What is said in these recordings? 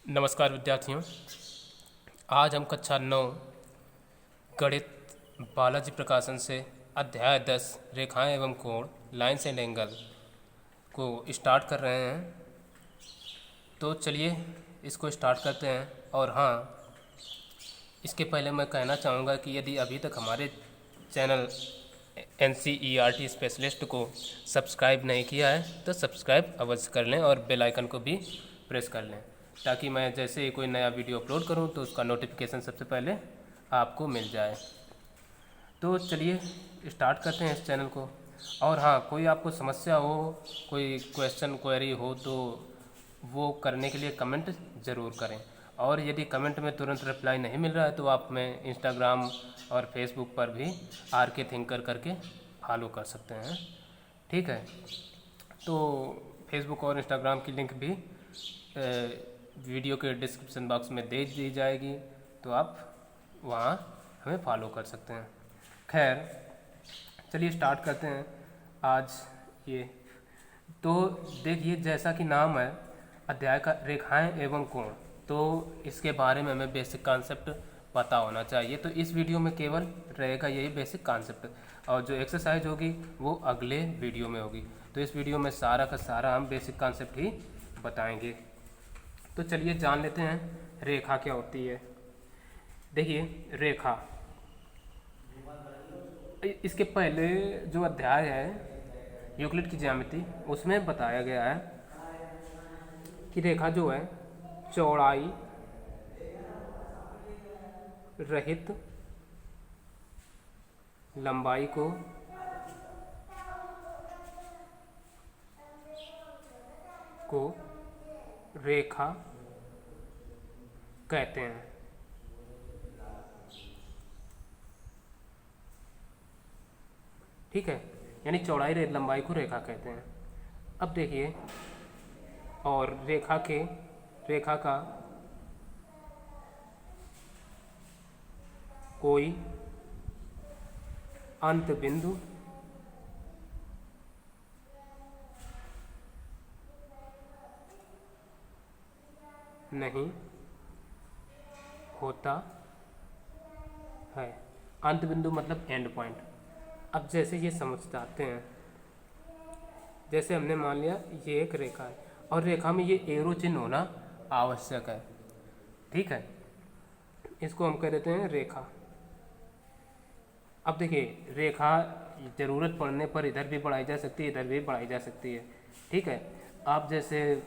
नमस्कार विद्यार्थियों। आज हम कक्षा 9 गणित बालाजी प्रकाशन से अध्याय 10 रेखाएं एवं कोण लाइन्स एंड एंगल को स्टार्ट कर रहे हैं। तो चलिए इसको स्टार्ट करते हैं। और हाँ, इसके पहले मैं कहना चाहूँगा कि यदि अभी तक हमारे चैनल NCERT स्पेशलिस्ट को सब्सक्राइब नहीं किया है तो सब्सक्राइब अवश्य कर लें और बेल आइकन को भी प्रेस कर लें, ताकि मैं जैसे ही कोई नया वीडियो अपलोड करूं तो उसका नोटिफिकेशन सबसे पहले आपको मिल जाए। तो चलिए स्टार्ट करते हैं इस चैनल को। और हाँ, कोई आपको समस्या हो, कोई क्वेश्चन क्वेरी हो तो वो करने के लिए कमेंट ज़रूर करें। और यदि कमेंट में तुरंत रिप्लाई नहीं मिल रहा है तो आप मैं इंस्टाग्राम और फेसबुक पर भी RK थिंकर करके फॉलो कर सकते हैं। ठीक है, तो फेसबुक और इंस्टाग्राम की लिंक भी वीडियो के डिस्क्रिप्शन बॉक्स में दे दी जाएगी, तो आप वहाँ हमें फॉलो कर सकते हैं। खैर, चलिए स्टार्ट करते हैं आज ये। तो देखिए, जैसा कि नाम है अध्याय का रेखाएं एवं कोण, तो इसके बारे में हमें बेसिक कॉन्सेप्ट पता होना चाहिए। तो इस वीडियो में केवल रहेगा यही बेसिक कॉन्सेप्ट, और जो एक्सरसाइज होगी वो अगले वीडियो में होगी। तो इस वीडियो में सारा का सारा हम बेसिक कॉन्सेप्ट ही बताएंगे। तो चलिए जान लेते हैं रेखा क्या होती है। देखिए, रेखा, इसके पहले जो अध्याय है यूक्लिड की ज्यामिति, उसमें बताया गया है कि रेखा जो है चौड़ाई रहित लंबाई को रेखा कहते हैं। ठीक है, यानी चौड़ाई रहित लंबाई को रेखा कहते हैं। अब देखिए, और रेखा का कोई अंत बिंदु नहीं होता है। अंत बिंदु मतलब एंड पॉइंट। अब जैसे ये समझते हैं, जैसे हमने मान लिया ये एक रेखा है और रेखा में ये एरो चिन्ह होना आवश्यक है। ठीक है, इसको हम कह देते हैं रेखा। अब देखिए, रेखा ज़रूरत पड़ने पर इधर भी बढ़ाई जा सकती है, इधर भी बढ़ाई जा सकती है। ठीक है, आप जैसे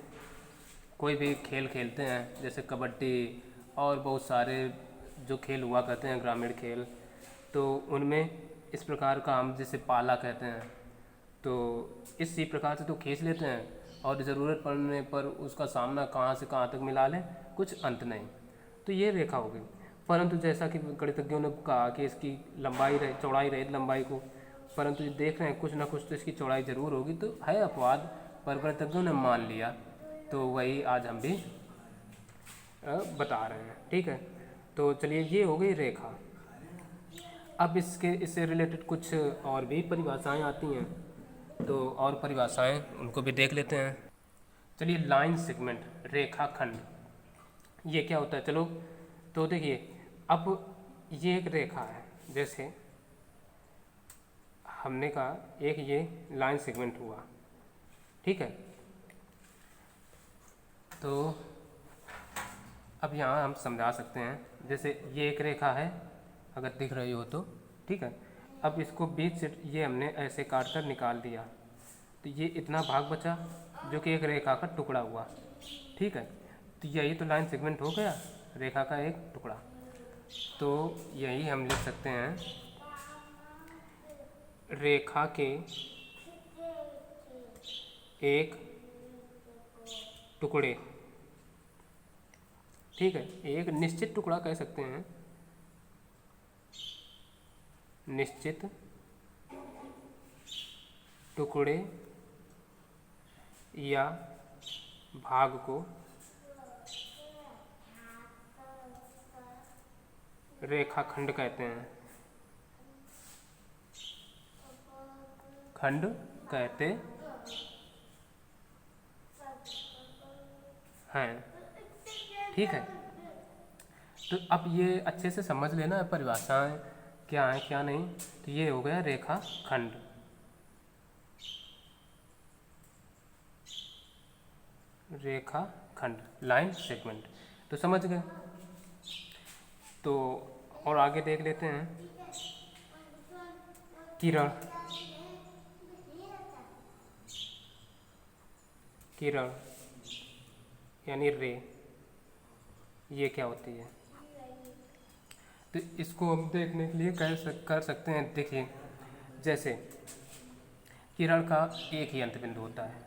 कोई भी खेल खेलते हैं, जैसे कबड्डी और बहुत सारे जो खेल हुआ करते हैं ग्रामीण खेल, तो उनमें इस प्रकार का हम जैसे पाला कहते हैं, तो इसी प्रकार से तो खींच लेते हैं और ज़रूरत पड़ने पर उसका सामना कहाँ से कहाँ तक मिला लें, कुछ अंत नहीं। तो ये रेखा हो गई। परंतु जैसा कि गणितज्ञों ने कहा कि इसकी चौड़ाई रहित लंबाई को, परंतु ये देख रहे हैं कुछ ना कुछ तो इसकी चौड़ाई ज़रूर होगी, तो है अपवाद, पर गणितज्ञों ने मान लिया। तो वही आज हम भी बता रहे हैं। ठीक है, तो चलिए ये हो गई रेखा। अब इससे रिलेटेड कुछ और भी परिभाषाएं आती हैं, तो और परिभाषाएं उनको भी देख लेते हैं। चलिए, लाइन सेगमेंट, रेखाखंड, ये क्या होता है? चलो, तो देखिए, अब ये एक रेखा है, जैसे हमने कहा एक ये लाइन सेगमेंट हुआ। ठीक है, तो अब यहाँ हम समझा सकते हैं, जैसे ये एक रेखा है अगर दिख रही हो तो। ठीक है, अब इसको बीच से ये हमने ऐसे काट कर निकाल दिया, तो ये इतना भाग बचा जो कि एक रेखा का टुकड़ा हुआ। ठीक है, तो यही तो लाइन सेगमेंट हो गया, रेखा का एक टुकड़ा। तो यही हम लिख सकते हैं, रेखा के एक टुकड़े। ठीक है, एक निश्चित टुकड़ा कह सकते हैं, निश्चित टुकड़े या भाग को रेखाखंड कहते हैं। खंड कहते हैं। ठीक है। तो अब ये अच्छे से समझ लेना परिभाषाएं क्या है क्या नहीं। तो ये हो गया रेखा खंड। रेखा खंड, लाइन सेगमेंट, तो समझ गए। तो और आगे देख लेते हैं किरण। किरण यानी रे, ये क्या होती है? तो इसको हम देखने के लिए कर सकते हैं। देखिए, जैसे किरण का एक ही अंत बिंदु होता है,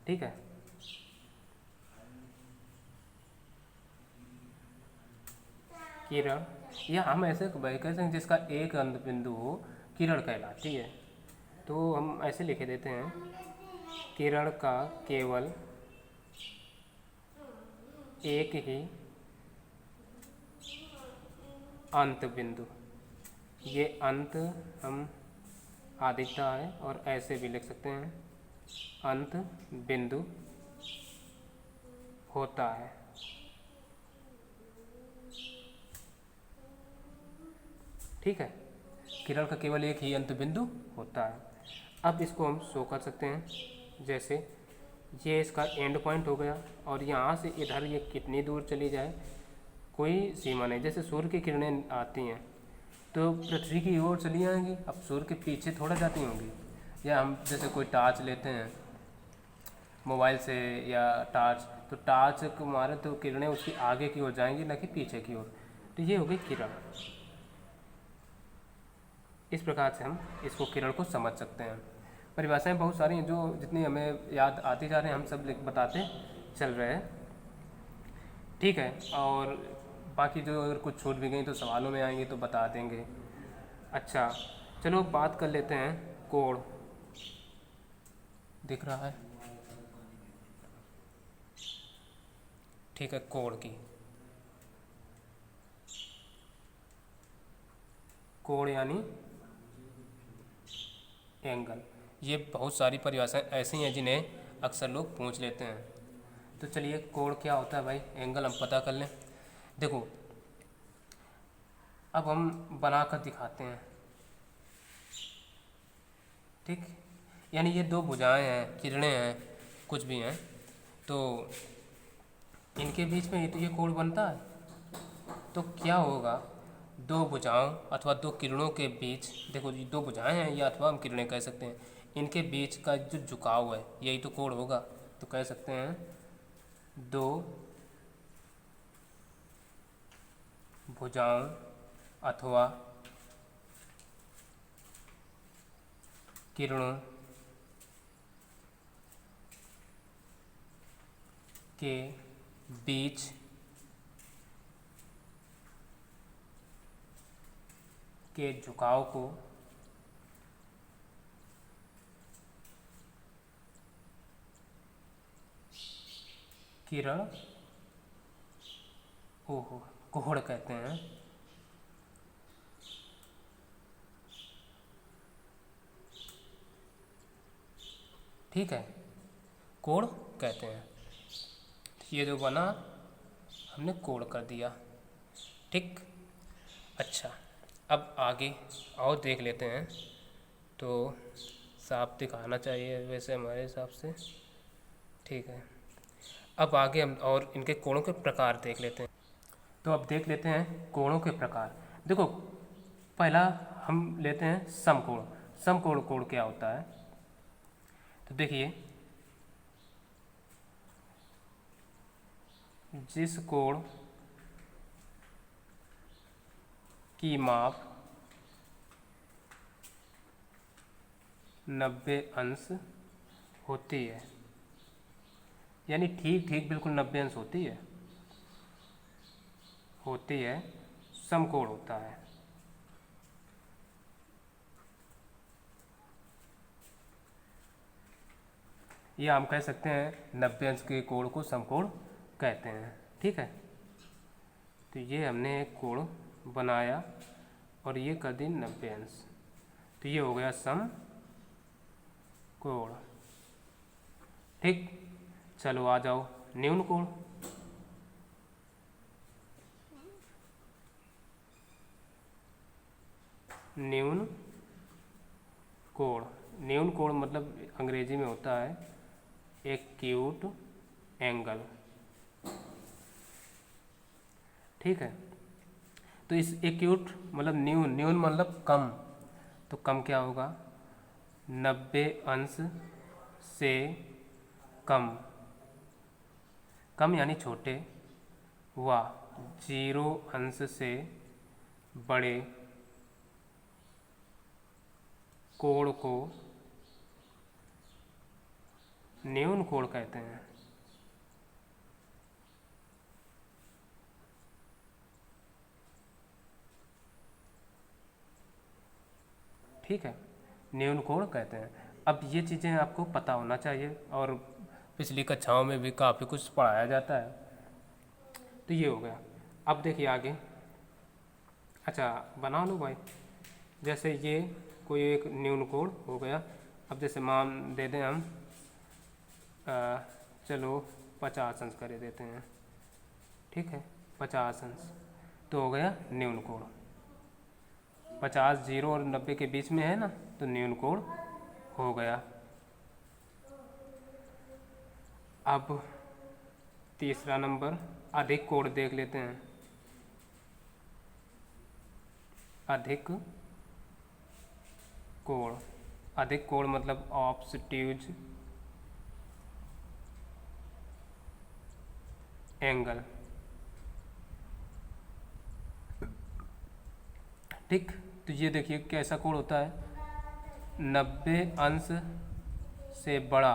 ठीक है। किरण, या हम ऐसे कह सकते हैं जिसका एक अंत बिंदु हो, किरण कहलाती है। तो हम ऐसे लिखे देते हैं, किरण का केवल एक ही अंत बिंदु, ये अंत हम आदिता है और ऐसे भी लिख सकते हैं, अंत बिंदु होता है। ठीक है, किरण का केवल एक ही अंत बिंदु होता है। अब इसको हम शो कर सकते हैं, जैसे ये इसका एंड पॉइंट हो गया और यहाँ से इधर ये कितनी दूर चली जाए कोई सीमा नहीं। जैसे सूर्य की किरणें आती हैं तो पृथ्वी की ओर चली आएंगी, अब सूर्य के पीछे थोड़ा जाती होंगी। या हम जैसे कोई टार्च लेते हैं मोबाइल से या टार्च, तो टार्च को मारे तो किरणें उसकी आगे की ओर जाएंगी, न कि पीछे की ओर। तो ये हो गई किरण। इस प्रकार से हम इसको किरण को समझ सकते हैं। परिभाषाएं बहुत सारी हैं, जो जितनी हमें याद आती जा रही हैं हम सब बताते चल रहे हैं, ठीक है। और बाकी जो अगर कुछ छूट भी गई तो सवालों में आएंगे तो बता देंगे। अच्छा, चलो बात कर लेते हैं कोण। दिख रहा है, ठीक है, कोण की। कोण यानी एंगल। ये बहुत सारी परिभाषाएं ऐसी हैं जिन्हें अक्सर लोग पूछ लेते हैं। तो चलिए, कोण क्या होता है भाई, एंगल हम पता कर लें। देखो, अब हम बनाकर दिखाते हैं, ठीक। यानी ये दो भुजाएं हैं, किरणें हैं, कुछ भी हैं, तो इनके बीच में तो ये कोण बनता है। तो क्या होगा, दो भुजाओं अथवा दो किरणों के बीच, देखो ये दो भुजाएं हैं या अथवा हम किरणें कह सकते हैं, इनके बीच का जो झुकाव है यही तो कोण होगा। तो कह सकते हैं दो भुजाओं अथवा किरणों के बीच के झुकाव को किरण कोण कहते हैं। ठीक है, कोण कहते हैं। ये जो बना हमने कोण कर दिया, ठीक। अच्छा, अब आगे और देख लेते हैं। तो साफ दिखाना चाहिए वैसे हमारे हिसाब से, ठीक है। अब आगे हम और इनके कोणों के प्रकार देख लेते हैं। तो अब देख लेते हैं कोणों के प्रकार। देखो, पहला हम लेते हैं समकोण। समकोण कोण क्या होता है? तो देखिए, जिस कोण की माप 90 अंश होती है, यानी ठीक ठीक बिल्कुल 90 अंश होती है, समकोण होता है। या हम कह सकते हैं 90 अंश के कोण को समकोण कहते हैं, ठीक है। तो ये हमने एक कोण बनाया और ये कर दी 90 अंश, तो ये हो गया समकोण, ठीक। चलो आ जाओ न्यून कोण। न्यून कोण। न्यून कोण मतलब अंग्रेजी में होता है एक्यूट एंगल। ठीक है, तो इस एक्यूट मतलब न्यून, न्यून मतलब कम, तो कम क्या होगा, 90 अंश से कम, कम यानी छोटे, व 0 अंश से बड़े कोण को न्यून कोण कहते हैं। ठीक है, न्यून कोण कहते हैं। अब ये चीज़ें आपको पता होना चाहिए, और पिछली कक्षाओं में भी काफ़ी कुछ पढ़ाया जाता है। तो ये हो गया। अब देखिए आगे, अच्छा बना लो भाई, जैसे ये कोई एक न्यून कोण हो गया। अब जैसे मान दे दें हम चलो 50 अंश कर देते हैं। ठीक है, 50 अंश तो हो गया न्यून कोण। 50 0 और 90 के बीच में है ना, तो न्यून कोण हो गया। अब तीसरा नंबर, अधिक कोण देख लेते हैं। अधिक कोण, अधिक कोण मतलब ऑब्टयूज एंगल। ठीक, तो ये देखिए कैसा कोण होता है, 90 अंश से बड़ा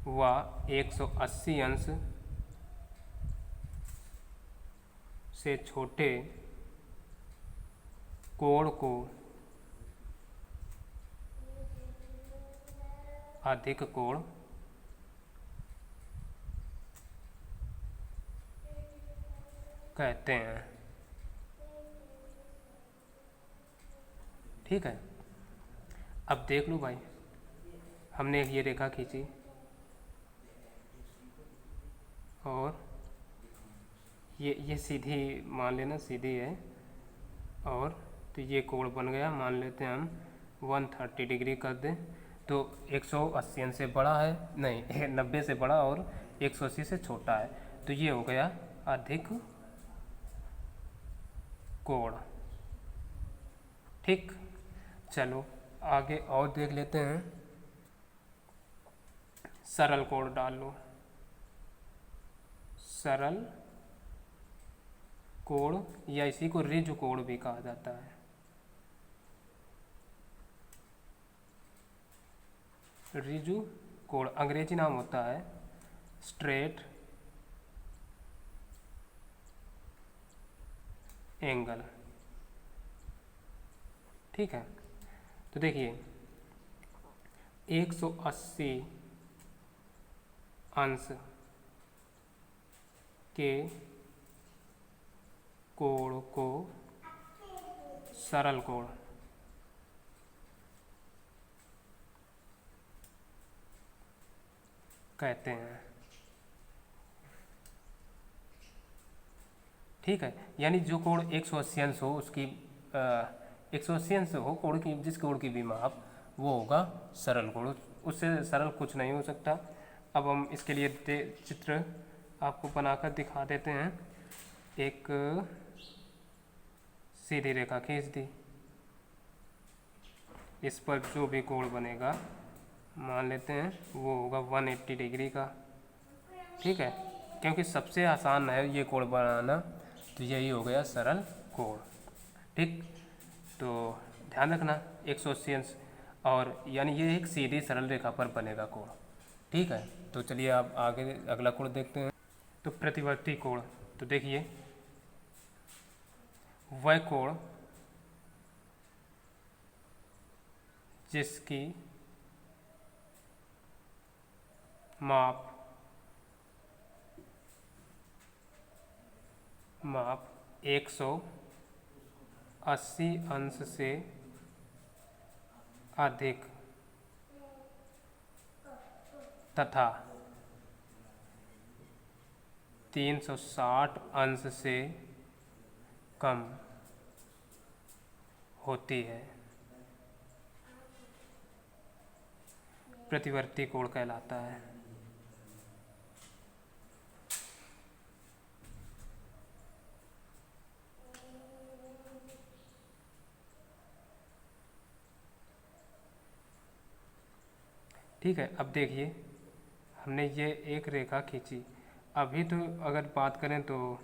व 180 अंश से छोटे कोण को अधिक कोण कहते हैं। ठीक है, अब देख लो भाई, हमने एक ये रेखा खींची और ये सीधी मान लेना, सीधी है, और तो ये कोण बन गया। मान लेते हैं हम 130 डिग्री कर दें, तो 180 अंश से बड़ा है, नहीं 90 से बड़ा और 180 से छोटा है, तो ये हो गया अधिक कोण। ठीक, चलो आगे और देख लेते हैं। सरल कोण डाल लो, सरल कोण या इसी को ऋजु कोण भी कहा जाता है। ऋजु कोण अंग्रेजी नाम होता है स्ट्रेट एंगल। ठीक है, तो देखिए 180 अंश के कोण को सरल कोण कहते हैं। ठीक है, यानी जो कोण 180 अंश हो उसकी 180 अंश हो कोण की, जिस कोण की भी माप, वो होगा सरल कोण, उससे सरल कुछ नहीं हो सकता। अब हम इसके लिए चित्र आपको बनाकर दिखा देते हैं। एक सीधी रेखा खींच दी, इस पर जो भी कोण बनेगा मान लेते हैं वो होगा 180 डिग्री का। ठीक है, क्योंकि सबसे आसान है ये कोण बनाना, तो यही हो गया सरल कोण। ठीक, तो ध्यान रखना 180 अंश, और यानी ये एक सीधी सरल रेखा पर बनेगा कोण। ठीक है, तो चलिए आप आगे अगला कोण देखते हैं। तो प्रतिवर्ती कोण, तो देखिए वह कोण जिसकी माप 180 अंश से अधिक तथा 360 अंश से कम होती है प्रतिवर्ती कोण कहलाता है। ठीक है, अब देखिए हमने ये एक रेखा खींची। अभी तो अगर बात करें तो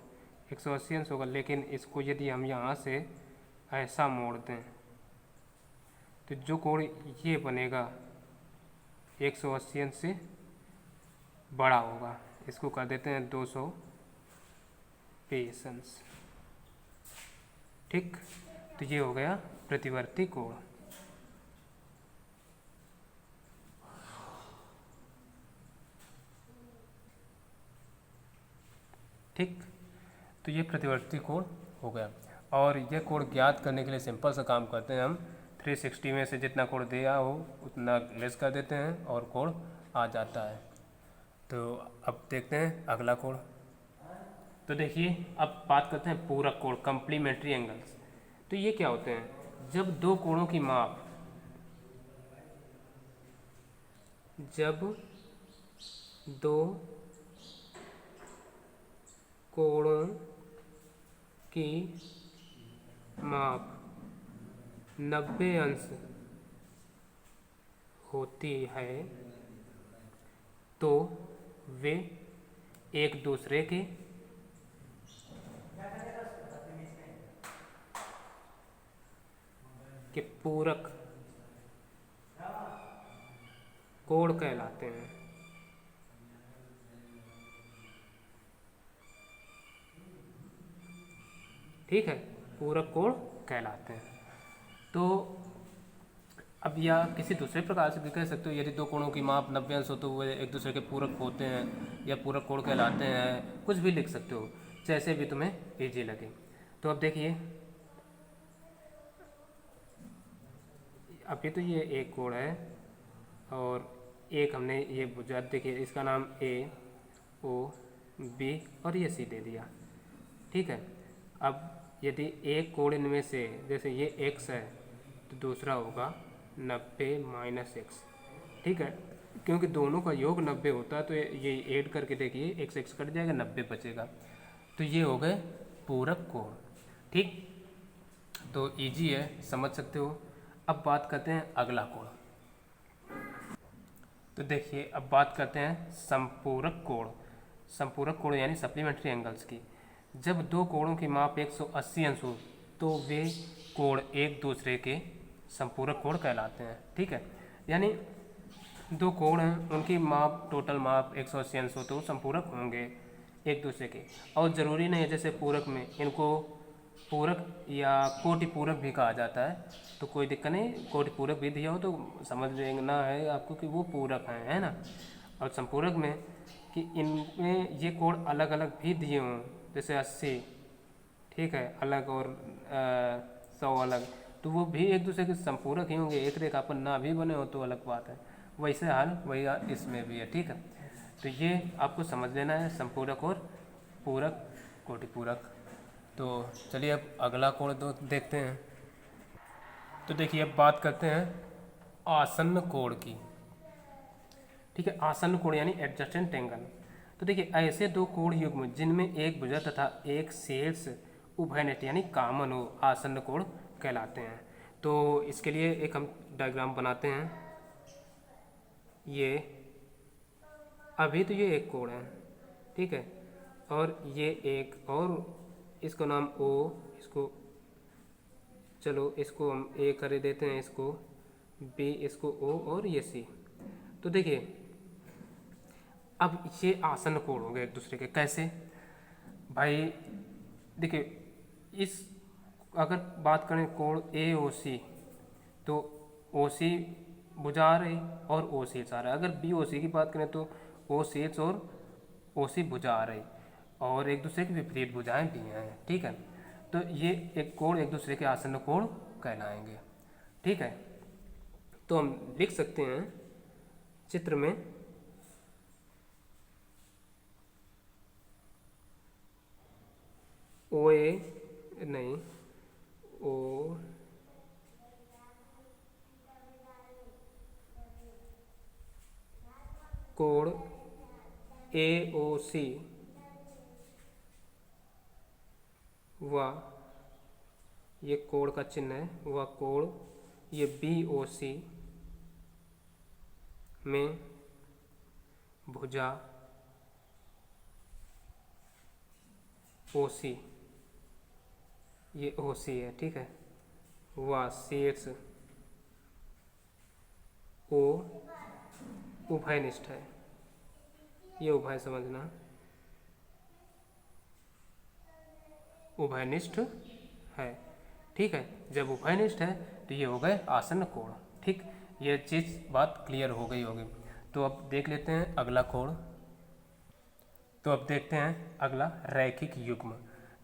180 अंश होगा, लेकिन इसको यदि हम यहाँ से ऐसा मोड़ दें तो जो कोण ये बनेगा 180 अंश से बड़ा होगा। इसको कर देते हैं 220 अंश। ठीक, तो ये हो गया प्रतिवर्ती कोण। ठीक, तो ये प्रतिवर्ती कोण हो गया। और ये कोण ज्ञात करने के लिए सिंपल सा काम करते हैं हम, 360 में से जितना कोण दिया हो उतना लेस कर देते हैं और कोण आ जाता है। तो अब देखते हैं अगला कोण। तो देखिए अब बात करते हैं पूरक कोण, कम्प्लीमेंट्री एंगल्स। तो ये क्या होते हैं? जब दो कोणों की माप, जब दो कोणों की माप 90 अंश होती है तो वे एक दूसरे के पूरक कोण कहलाते हैं। ठीक है, पूरक कोण कहलाते हैं। तो अब या किसी दूसरे प्रकार से भी कह सकते हो, यदि दो कोणों की माप 90 अंश हो तो वे एक दूसरे के पूरक होते हैं या पूरक कोण कहलाते हैं। कुछ भी लिख सकते हो, जैसे भी तुम्हें ईजी लगे। तो अब देखिए, अभी तो ये एक कोण है और एक हमने ये भुजा, देखिए इसका नाम ए ओ बी और ये सी दे दिया। ठीक है, अब यदि एक कोण इनमें से, जैसे ये x है तो दूसरा होगा 90 माइनस एक्स। ठीक है, क्योंकि दोनों का योग 90 होता है तो ये ऐड करके देखिए x x कट जाएगा, 90 बचेगा। तो ये हो गए पूरक कोण। ठीक, तो इजी है, समझ सकते हो। अब बात करते हैं अगला कोण। तो देखिए अब बात करते हैं संपूरक कोण। संपूरक कोण यानी सप्लीमेंट्री एंगल्स की। जब दो कोणों की माप 180 अंश हो तो वे कोण एक दूसरे के संपूरक कोण कहलाते हैं। ठीक है, यानी दो कोण हैं, उनकी माप, टोटल माप 180 अंश हो तो संपूरक होंगे एक दूसरे के। और ज़रूरी नहीं है जैसे पूरक में इनको पूरक या कोटि पूरक भी कहा जाता है, तो कोई दिक्कत नहीं, कोटि पूरक भी दिया हो तो समझ लेना है आपको कि वो पूरक हैं, है ना। और संपूरक में कि इनमें ये कोण अलग अलग भी दिए हों, जैसे 80, ठीक है, अलग, और 100 अलग, तो वो भी एक दूसरे के संपूरक ही होंगे। एक रेखा पर ना भी बने हो तो अलग बात है। वैसे हाल वही इसमें भी है। ठीक है, तो ये आपको समझ लेना है, संपूरक और पूरक, कोटि पूरक। तो चलिए अब अगला कोण देखते हैं। तो देखिए अब बात करते हैं आसन्न कोण की। ठीक है, आसन्न कोण यानी एडजस्टेंट एंगल। तो देखिए ऐसे दो कोण युग्म जिनमें एक भुजा तथा एक शीर्ष उभयनिष्ठ यानी कॉमन हो, आसन्न कोण कहलाते हैं। तो इसके लिए एक हम डायग्राम बनाते हैं। ये अभी तो ये एक कोण है, ठीक है, और ये एक, और इसको नाम ओ, इसको चलो इसको हम ए कर देते हैं, इसको बी, इसको ओ, और ये सी। तो देखिए अब ये आसन्न कोण हो गए एक दूसरे के। कैसे भाई? देखिए इस अगर बात करें कोण ए ओ सी, तो ओ सी भुजा आ रही और ओ सी आ रहा है। अगर बी ओ सी की बात करें तो ओ सी और ओ सी भुजा आ रही, और एक दूसरे की विपरीत भुजाएं भी हैं। ठीक है, तो ये एक कोण एक दूसरे के आसन्न कोण कहलाएंगे। ठीक है, तो हम लिख सकते हैं चित्र में ओ ए नहीं, ओ कोण AOC व ये कोण का चिन्ह है, वह कोण ये BOC में भुजा OC, ये OC है, ठीक है, व शीर्ष O उभयनिष्ठ है। ये उभय समझना, उभयनिष्ठ है, ठीक है। जब उभयनिष्ठ है तो ये हो गए आसन्न कोण, ठीक। ये चीज़ बात क्लियर हो गई होगी। तो अब देख लेते हैं अगला कोण। तो अब देखते हैं अगला रैखिक युग्म।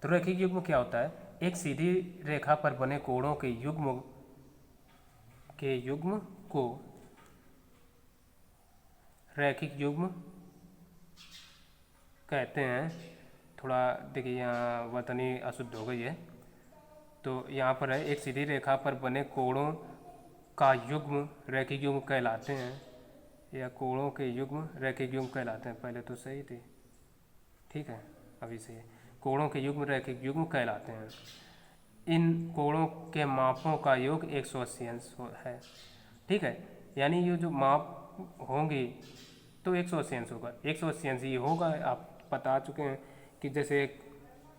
तो रैखिक युग्म क्या होता है? एक सीधी रेखा पर बने कोणों के युग्म को रैखिक युग्म कहते हैं। थोड़ा देखिए यहाँ वर्तनी अशुद्ध हो गई है, तो यहाँ पर है एक सीधी रेखा पर बने कोणों का युग्म रैखिक युग्म कहलाते हैं, या कोणों के युग्म रैखिक युग्म कहलाते हैं। पहले तो सही थी, ठीक है, अभी से कोणों के युग्म रैखिक युग्म कहलाते हैं। इन कोणों के मापों का योग 180 अंश है, ठीक है। यानी ये जो माप होंगी तो 180 अंश होगा। 180 अंश ये होगा, आप बता चुके हैं कि जैसे एक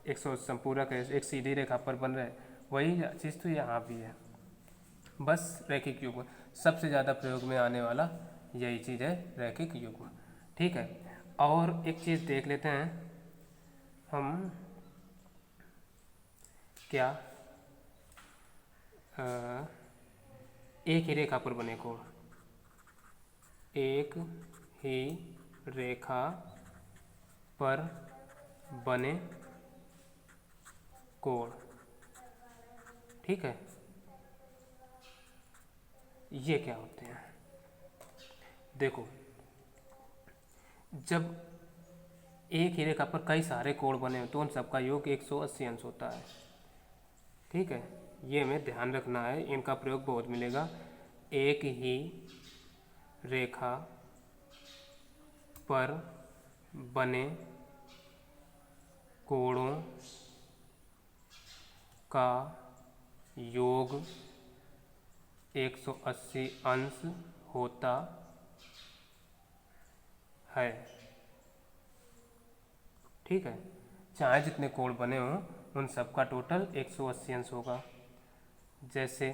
180 संपूरक है, एक सीधी रेखा पर बन रहा है, वही चीज़ तो यहाँ भी है। बस रैखिक युग्म सबसे ज़्यादा प्रयोग में आने वाला यही चीज़ है, रैखिक युग्म, ठीक है। और एक चीज़ देख लेते हैं हम, क्या एक ही रेखा पर बने कोण, एक ही रेखा पर बने कोण, ठीक है। ये क्या होते हैं? देखो, जब एक ही रेखा पर कई सारे कोण बने हो तो उन सबका योग 180 अंश होता है, ठीक है। ये हमें ध्यान रखना है, इनका प्रयोग बहुत मिलेगा। एक ही रेखा पर बने कोणों का योग 180 अंश होता है, ठीक है। चाहे जितने कोण बने हों उन सब का टोटल 180 अंश होगा। जैसे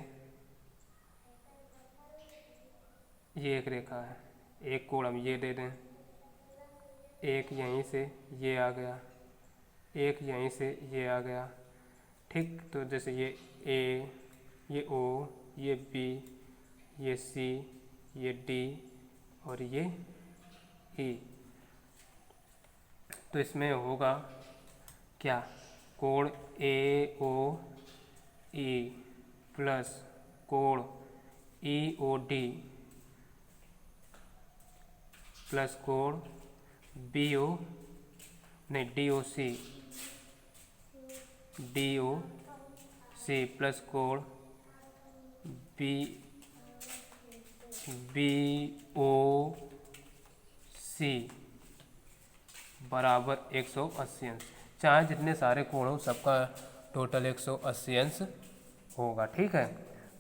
ये एक रेखा है, एक कोण हम ये दे दें, एक यहीं से ये आ गया, एक यहीं से ये आ गया, ठीक। तो जैसे ये A, ये O, ये B, ये C, ये D और ये E। तो इसमें होगा क्या? कोण AOE प्लस कोण EOD प्लस कोण DOC प्लस कोण BOC बराबर 180 अंश। चाहे जितने सारे कोण हो सबका टोटल 180 अंश होगा, ठीक है।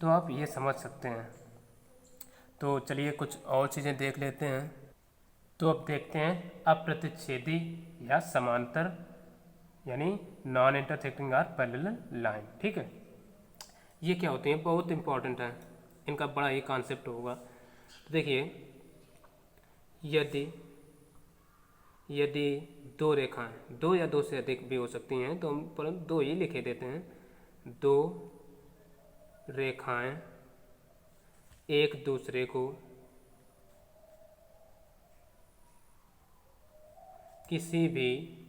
तो आप ये समझ सकते हैं। तो चलिए कुछ और चीज़ें देख लेते हैं। तो अब देखते हैं अप्रतिच्छेदी या समांतर, यानी non intersecting or parallel line, ठीक है। ये क्या होते हैं? बहुत इंपॉर्टेंट है, इनका बड़ा ही कॉन्सेप्ट होगा। तो देखिए, यदि दो रेखाएं, दो या दो से अधिक भी हो सकती हैं, तो हम परंतु दो ही लिखे देते हैं। दो रेखाएं एक दूसरे को किसी भी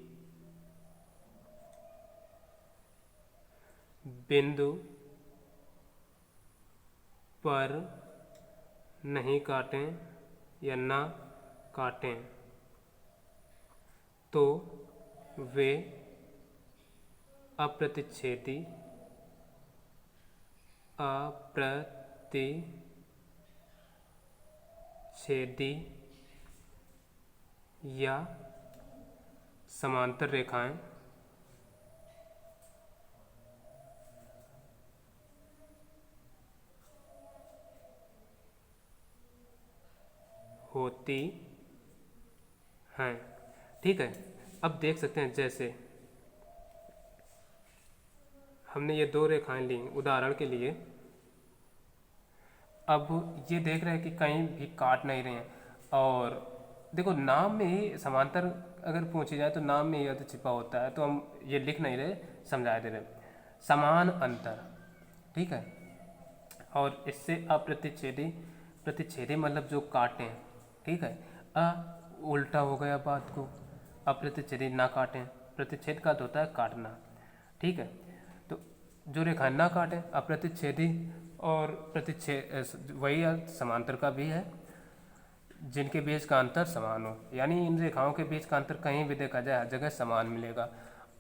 बिंदु पर नहीं काटें या ना काटें तो वे अप्रतिच्छेदी या समांतर रेखाएं होती हैं। ठीक है, अब देख सकते हैं जैसे हमने ये दो रेखाएं ली उदाहरण के लिए। अब ये देख रहे हैं कि कहीं भी काट नहीं रहे हैं, और देखो नाम में ही समांतर अगर पूछी जाए तो नाम में ही अर्थ छिपा होता है, तो हम ये लिख नहीं रहे, समझा दे रहे समान अंतर। ठीक है, और इससे अप्रतिच्छेदी, प्रतिच्छेदी मतलब जो काटें। ठीक है, उल्टा हो गया बात को, अप्रतिच्छेदी ना काटें, प्रतिच्छेद का होता है काटना। ठीक है, तो जो रेखा ना काटें अप्रतिच्छेदी, और प्रतिच्छेद वही समांतर का भी है, जिनके बीच का अंतर समान हो, यानी इन रेखाओं के बीच का अंतर कहीं भी देखा जाए हर जगह समान मिलेगा।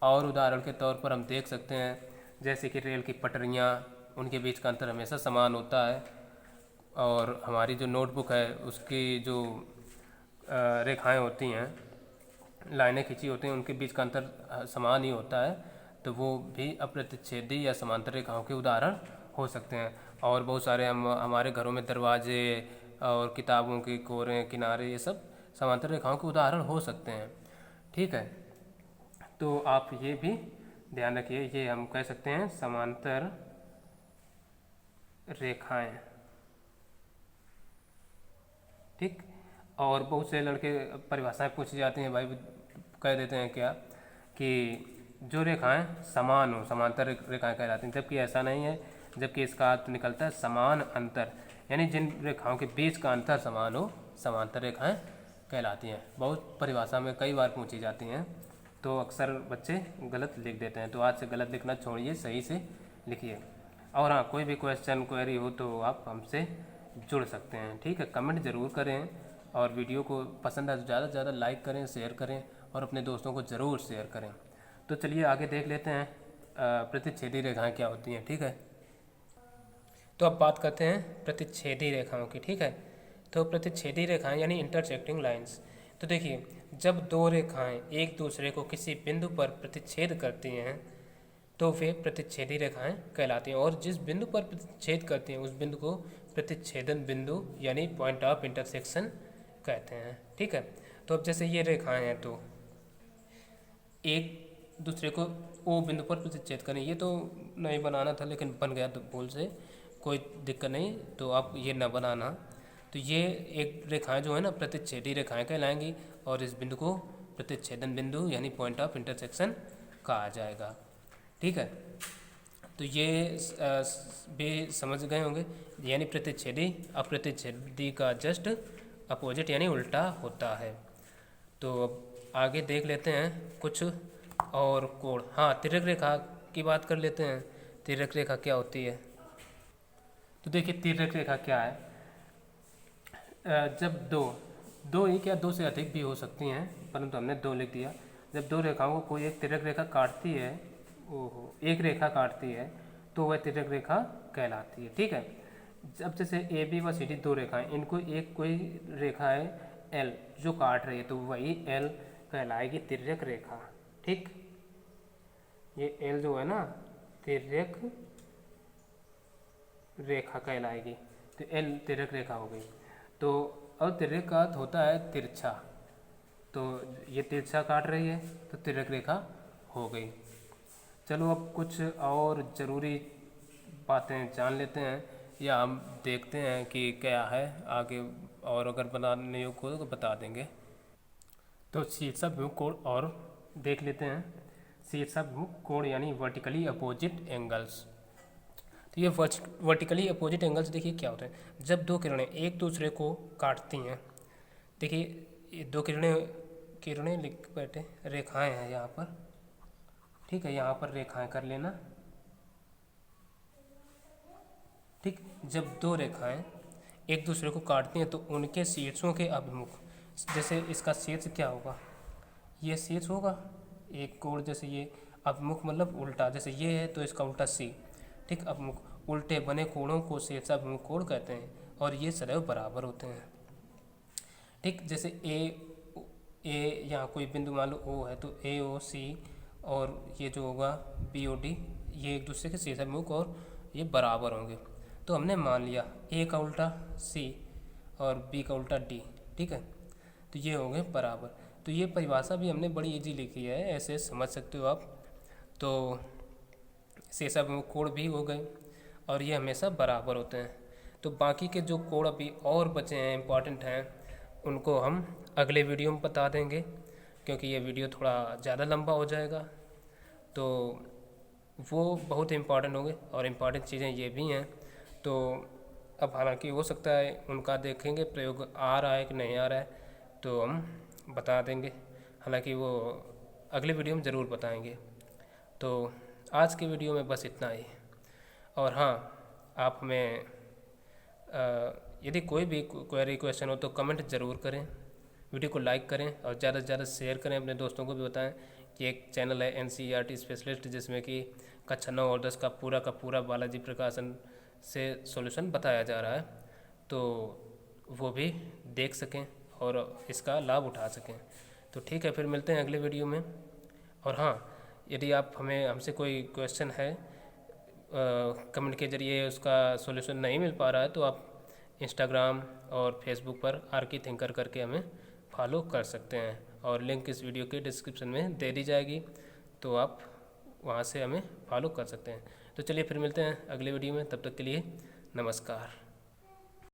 और उदाहरण के तौर पर हम देख सकते हैं जैसे कि रेल की पटरियाँ, उनके बीच का अंतर हमेशा समान होता है, और हमारी जो नोटबुक है उसकी जो रेखाएं होती हैं, लाइनें खींची होती हैं, उनके बीच का अंतर समान ही होता है, तो वो भी अप्रतिच्छेदी या समांतर रेखाओं के उदाहरण हो सकते हैं। और बहुत सारे हमारे घरों में दरवाजे और किताबों के कोरे किनारे, ये सब समांतर रेखाओं के उदाहरण हो सकते हैं। ठीक है, तो आप ये भी ध्यान रखिए, ये हम कह सकते हैं समांतर रेखाएं। ठीक, और बहुत से लड़के परिभाषाएं पूछी जाती हैं भाई, कह देते हैं क्या कि जो रेखाएं समान हो समांतर रेखाएं कहलाती हैं, जबकि ऐसा नहीं है, जबकि इसका अर्थ निकलता है समान अंतर, यानी जिन रेखाओं के बीच का अंतर समान हो समांतर रेखाएं कहलाती हैं। बहुत परिभाषा में कई बार पूछी जाती हैं, तो अक्सर बच्चे गलत लिख देते हैं, तो आज से गलत लिखना छोड़िए, सही से लिखिए। और हाँ, कोई भी क्वेश्चन क्वेरी हो तो आप हमसे जुड़ सकते हैं। ठीक है, कमेंट ज़रूर करें, और वीडियो को पसंद आए तो ज़्यादा से ज़्यादा लाइक करें, शेयर करें, और अपने दोस्तों को ज़रूर शेयर करें। तो चलिए आगे देख लेते हैं प्रतिच्छेदी रेखाएं क्या होती हैं। ठीक है, तो अब बात करते हैं प्रतिच्छेदी रेखाओं की। ठीक है, तो प्रतिच्छेदी रेखाएं यानी इंटरसेक्टिंग लाइंस। तो देखिए, जब दो रेखाएं एक दूसरे को किसी बिंदु पर प्रतिच्छेद करती हैं तो वे प्रतिच्छेदी रेखाएं कहलाती हैं, और जिस बिंदु पर प्रतिच्छेद करती हैं उस बिंदु को प्रतिच्छेदन बिंदु यानी पॉइंट ऑफ इंटरसेक्शन कहते हैं। ठीक है, तो अब जैसे ये रेखाएं हैं तो एक दूसरे को ओ बिंदु पर प्रतिच्छेद करें, ये तो नहीं बनाना था लेकिन बन गया तो भूल से, कोई दिक्कत नहीं, तो आप ये न बनाना। तो ये एक रेखाएं जो है ना प्रतिच्छेदी रेखाएं कहलाएंगी, और इस बिंदु को प्रतिच्छेदन बिंदु यानी पॉइंट ऑफ इंटरसेक्शन कहा जाएगा। ठीक है, तो ये भी समझ गए होंगे, यानी प्रतिच्छेदी अप्रतिच्छेदी का जस्ट अपोजिट यानी उल्टा होता है। तो अब आगे देख लेते हैं कुछ और कोण। हाँ, तिर्यक रेखा की बात कर लेते हैं। तिर्यक रेखा क्या होती है? तो देखिए तिर्यक रेखा क्या है, जब दो एक या दो से अधिक भी हो सकती हैं, परंतु हमने दो लिख दिया। जब दो रेखाओं को कोई एक तिर्यक रेखा काटती है, एक रेखा काटती है, तो वह तिर्यक रेखा कहलाती है। ठीक है, जब जैसे ए बी व सी डी दो रेखाएं, इनको एक कोई रेखा है एल जो काट रही है, तो वही एल कहलाएगी तिर्यक रेखा। ठीक, ये एल जो है ना तिर्यक रेखा कहलाएगी, तो एल तिर्यक रेखा हो गई। तो अब तिर्यक का अर्थ होता है तिरछा, तो ये तिरछा काट रही है तो तिर्यक रेखा हो गई। चलो अब कुछ और ज़रूरी बातें जान लेते हैं, या हम देखते हैं कि क्या है आगे, और अगर बनाने योग्य हो तो बता देंगे। तो शीर्षाभिमुख कोण और देख लेते हैं। शीर्षाभिमुख कोण यानी वर्टिकली अपोजिट एंगल्स। तो ये वर्टिकली अपोजिट एंगल्स देखिए क्या होते हैं, जब दो किरणें एक दूसरे को काटती हैं। देखिए ये दो किरणें लिख बैठे, रेखाएं हैं यहाँ पर। ठीक है, यहाँ पर रेखाएं कर लेना। ठीक, जब दो रेखाएं एक दूसरे को काटती हैं तो उनके शीर्षों के अभिमुख, जैसे इसका शीर्ष क्या होगा, ये शीर्ष होगा एक कोण, जैसे ये अभिमुख मतलब उल्टा, जैसे ये है तो इसका उल्टा सी, ठीक। अभिमुख उल्टे बने कोणों को शीर्षाभिमुख कोण कहते हैं और ये सदैव बराबर होते हैं, ठीक। जैसे ए यहाँ कोई बिंदु मान लो ओ है, तो ए ओ सी और ये जो होगा बी ओ डी, ये एक दूसरे के शीर्षाभिमुख और ये बराबर होंगे। तो हमने मान लिया ए का उल्टा सी और बी का उल्टा डी, ठीक है, तो ये हो गए बराबर। तो ये परिभाषा भी हमने बड़ी इजी लिखी है, ऐसे समझ सकते हो आप। तो शीर्षाभिमुख कोण भी हो गए और ये हमेशा बराबर होते हैं। तो बाकी के जो कोण अभी और बचे हैं इम्पॉर्टेंट हैं, उनको हम अगले वीडियो में बता देंगे, क्योंकि ये वीडियो थोड़ा ज़्यादा लंबा हो जाएगा। तो वो बहुत इम्पॉर्टेंट होंगे और इम्पॉर्टेंट चीज़ें ये भी हैं। तो अब हालांकि हो सकता है उनका देखेंगे प्रयोग आ रहा है कि नहीं आ रहा है, तो हम बता देंगे, हालांकि वो अगले वीडियो में ज़रूर बताएंगे। तो आज की वीडियो में बस इतना ही। और हाँ, आप हमें यदि कोई भी क्वेरी क्वेश्चन हो तो कमेंट ज़रूर करें, वीडियो को लाइक करें और ज़्यादा से ज़्यादा शेयर करें, अपने दोस्तों को भी बताएं कि एक चैनल है NCERT स्पेशलिस्ट, जिसमें कि कक्षा 9 और 10 का पूरा बालाजी प्रकाशन से सॉल्यूशन बताया जा रहा है, तो वो भी देख सकें और इसका लाभ उठा सकें। तो ठीक है, फिर मिलते हैं अगले वीडियो में। और हाँ, यदि आप हमसे कोई क्वेश्चन है कमेंट के ज़रिए उसका सॉल्यूशन नहीं मिल पा रहा है, तो आप इंस्टाग्राम और फेसबुक पर आरकी थिंकर करके हमें फॉलो कर सकते हैं और लिंक इस वीडियो के डिस्क्रिप्शन में दे दी जाएगी, तो आप वहाँ से हमें फॉलो कर सकते हैं। तो चलिए फिर मिलते हैं अगले वीडियो में, तब तक के लिए नमस्कार।